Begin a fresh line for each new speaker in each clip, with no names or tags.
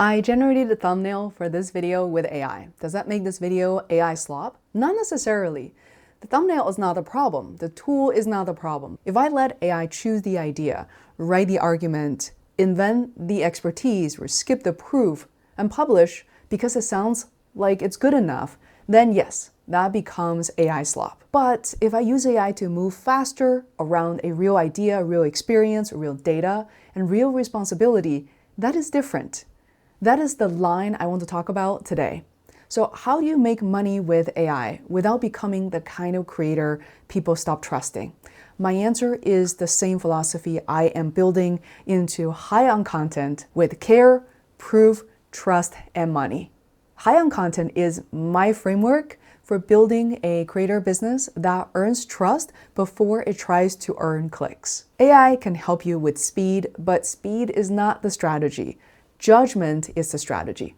I generated a thumbnail for this video with AI. Does that make this video AI slop? Not necessarily. The thumbnail is not the problem. The tool is not the problem. If I let AI choose the idea, write the argument, invent the expertise, or skip the proof, and publish because it sounds like it's good enough, then yes, that becomes AI slop. But if I use AI to move faster around a real idea, real experience, real data, and real responsibility, that is different. That is the line I want to talk about today. So how do you make money with AI without becoming the kind of creator people stop trusting? My answer is the same philosophy I am building into High on Content with care, proof, trust, and money. High on Content is my framework for building a creator business that earns trust before it tries to earn clicks. AI can help you with speed, but speed is not the strategy. Judgment is the strategy.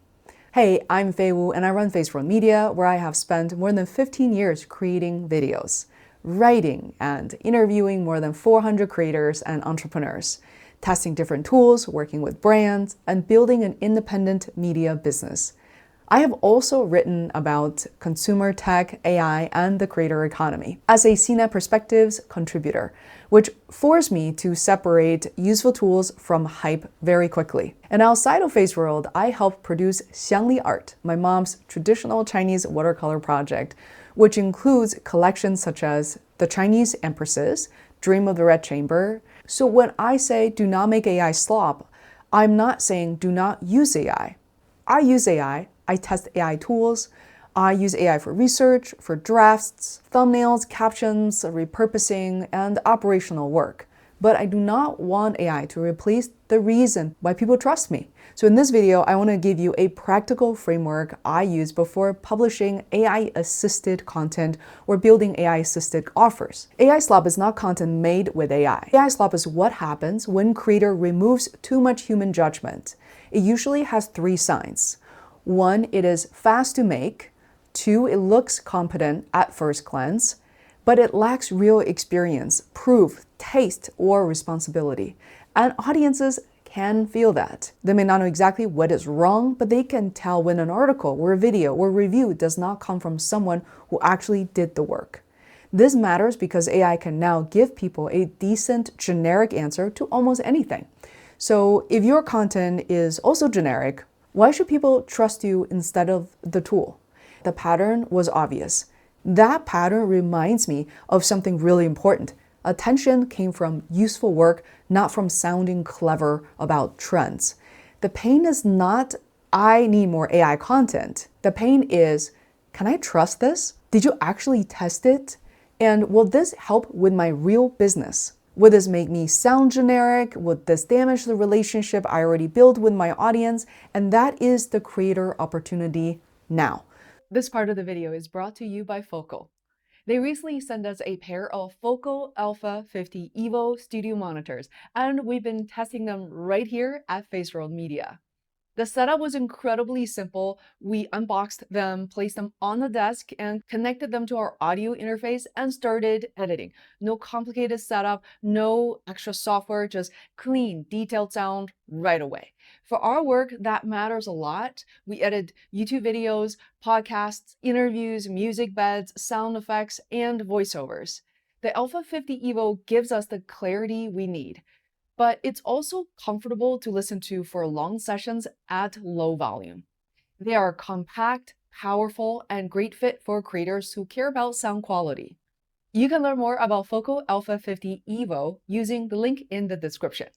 Hey, I'm Feisworld and I run Feisworld Media, where I have spent more than 15 years creating videos, writing and interviewing more than 400 creators and entrepreneurs, testing different tools, working with brands, and building an independent media business. I have also written about consumer tech, AI, and the creator economy as a CNET Perspectives contributor, which forced me to separate useful tools from hype very quickly. And outside of Feisworld, I help produce Xiangli Art, my mom's traditional Chinese watercolor project, which includes collections such as The Chinese Empresses, Dream of the Red Chamber. So when I say do not make AI slop, I'm not saying do not use AI. I use AI. I test AI tools. I use AI for research, for drafts, thumbnails, captions, repurposing, and operational work. But I do not want AI to replace the reason why people trust me. So in this video, I want to give you a practical framework I use before publishing AI-assisted content or building AI-assisted offers. AI slop is not content made with AI. AI slop is what happens when creator removes too much human judgment. It usually has 3 signs. 1, it is fast to make. 2, it looks competent at first glance, but it lacks real experience, proof, taste, or responsibility. And audiences can feel that. They may not know exactly what is wrong, but they can tell when an article or a video or review does not come from someone who actually did the work. This matters because AI can now give people a decent generic answer to almost anything. So if your content is also generic, why should people trust you instead of the tool? The pattern was obvious. That pattern reminds me of something really important. Attention came from useful work, not from sounding clever about trends. The pain is not, I need more AI content. The pain is, can I trust this? Did you actually test it? And will this help with my real business? Would this make me sound generic? Would this damage the relationship I already built with my audience? And that is the creator opportunity now. This part of the video is brought to you by Focal. They recently sent us a pair of Focal Alpha 50 Evo studio monitors, and we've been testing them right here at Feisworld Media. The setup was incredibly simple. We unboxed them, placed them on the desk, and connected them to our audio interface and started editing. No complicated setup, no extra software, just clean, detailed sound right away. For our work, that matters a lot. We edit YouTube videos, podcasts, interviews, music beds, sound effects, and voiceovers. The Alpha 50 Evo gives us the clarity we need, but it's also comfortable to listen to for long sessions at low volume. They are compact, powerful, and great fit for creators who care about sound quality. You can learn more about Focal Alpha 50 Evo using the link in the description.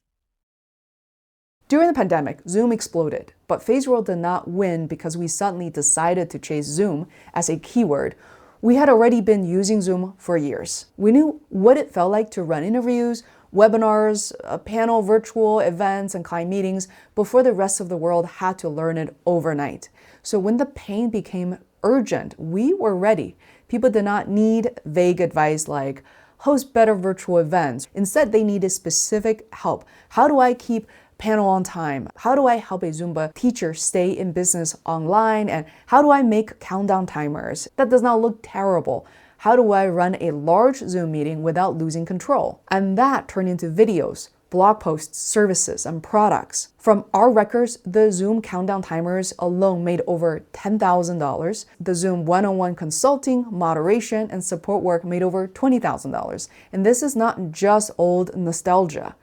During the pandemic, Zoom exploded, but Feisworld did not win because we suddenly decided to chase Zoom as a keyword. We had already been using Zoom for years. We knew what it felt like to run interviews, webinars, panel virtual events, and client meetings before the rest of the world had to learn it overnight. So when the pain became urgent, we were ready. People did not need vague advice like, host better virtual events. Instead, they needed specific help. How do I keep panel on time? How do I help a Zumba teacher stay in business online? And how do I make countdown timers that does not look terrible? How do I run a large Zoom meeting without losing control? And that turned into videos, blog posts, services, and products. From our records, the Zoom countdown timers alone made over $10,000. The Zoom one-on-one consulting, moderation, and support work made over $20,000. And this is not just old nostalgia.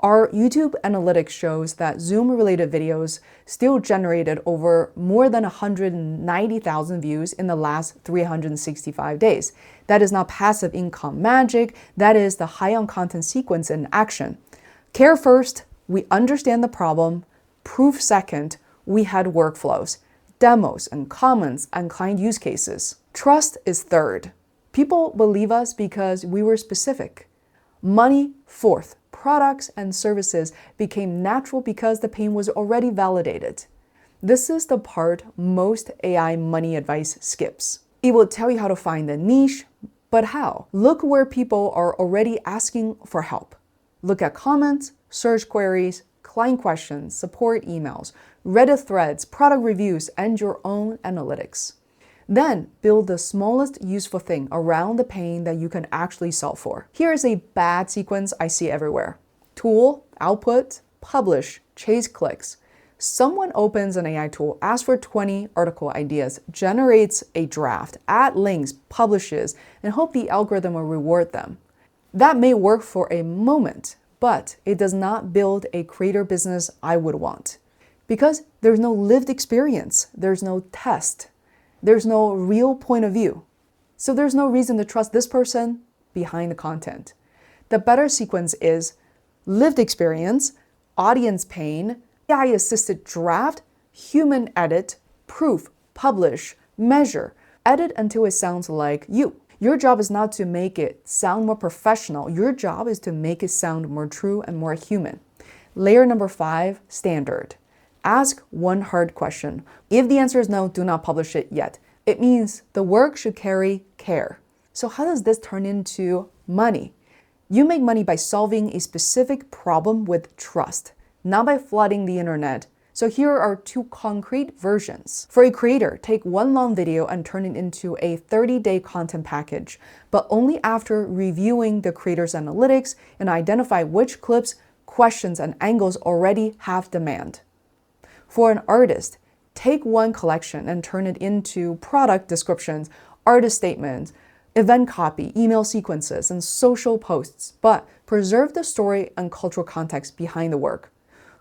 Our YouTube analytics shows that Zoom-related videos still generated over more than 190,000 views in the last 365 days. That is not passive income magic, that is the high-on-content sequence in action. Care first, we understand the problem. Proof second, we had workflows, demos, and comments, and client use cases. Trust is third. People believe us because we were specific. Money fourth. Products and services became natural because the pain was already validated. This is the part most AI money advice skips. It will tell you how to find a niche, but how? Look where people are already asking for help. Look at comments, search queries, client questions, support emails, Reddit threads, product reviews, and your own analytics. Then build the smallest useful thing around the pain that you can actually solve for. Here is a bad sequence I see everywhere. Tool, output, publish, chase clicks. Someone opens an AI tool, asks for 20 article ideas, generates a draft, add links, publishes, and hope the algorithm will reward them. That may work for a moment, but it does not build a creator business I would want. Because there's no lived experience, there's no test. There's no real point of view. So there's no reason to trust this person behind the content. The better sequence is lived experience, audience pain, AI-assisted draft, human edit, proof, publish, measure, edit until it sounds like you. Your job is not to make it sound more professional. Your job is to make it sound more true and more human. Layer number 5, standard. Ask one hard question. If the answer is no, do not publish it yet. It means the work should carry care. So how does this turn into money? You make money by solving a specific problem with trust, not by flooding the internet. So here are 2 concrete versions. For a creator, take one long video and turn it into a 30-day content package, but only after reviewing the creator's analytics and identify which clips, questions, and angles already have demand. For an artist, take one collection and turn it into product descriptions, artist statements, event copy, email sequences, and social posts, but preserve the story and cultural context behind the work.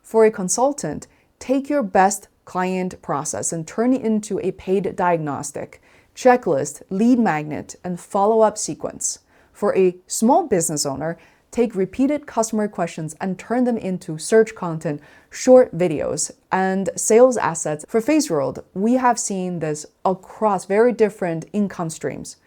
For a consultant, take your best client process and turn it into a paid diagnostic, checklist, lead magnet, and follow-up sequence. For a small business owner, take repeated customer questions and turn them into search content, short videos, and sales assets. For Feisworld, we have seen this across very different income streams.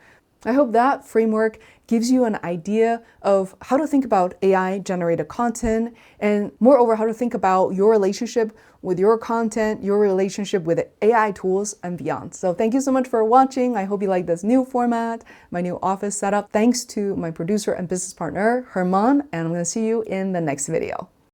I hope that framework gives you an idea of how to think about AI-generated content, and moreover, how to think about your relationship with your content, your relationship with AI tools, and beyond. So thank you so much for watching. I hope you like this new format, my new office setup. Thanks to my producer and business partner, Herman, and I'm going to see you in the next video.